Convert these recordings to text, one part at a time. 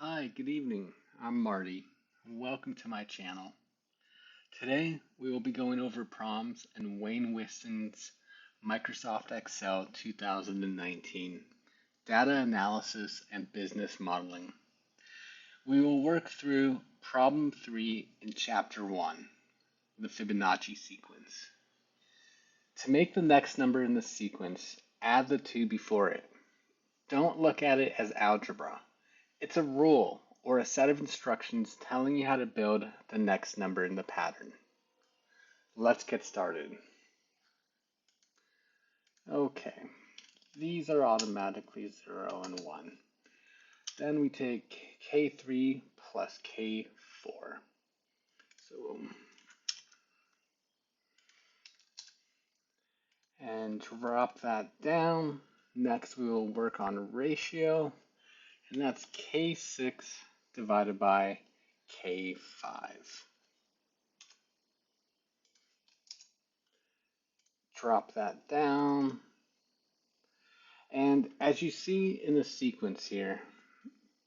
Hi, good evening. I'm Marty. Welcome to my channel. Today we will be going over problems in Wayne Wiston's Microsoft Excel 2019 Data Analysis and Business Modeling. We will work through Problem 3 in Chapter 1, the Fibonacci Sequence. To make the next number in the sequence, add the 2 before it. Don't look at it as algebra. It's a rule or a set of instructions telling you how to build the next number in the pattern. Let's get started. Okay, these are automatically 0 and 1. Then we take K3 plus K4. And drop that down. Next we will work on ratio, and that's K6 divided by K5. Drop that down. And as you see in the sequence here,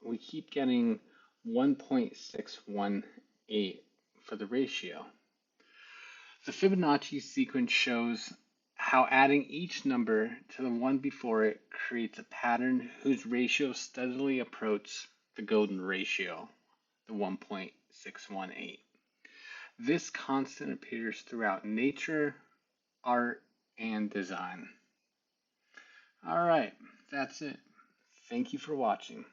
we keep getting 1.618 for the ratio. The Fibonacci sequence shows how adding each number to the one before it creates a pattern whose ratio steadily approaches the golden ratio, the 1.618. This constant appears throughout nature, art, and design. All right, that's it. Thank you for watching.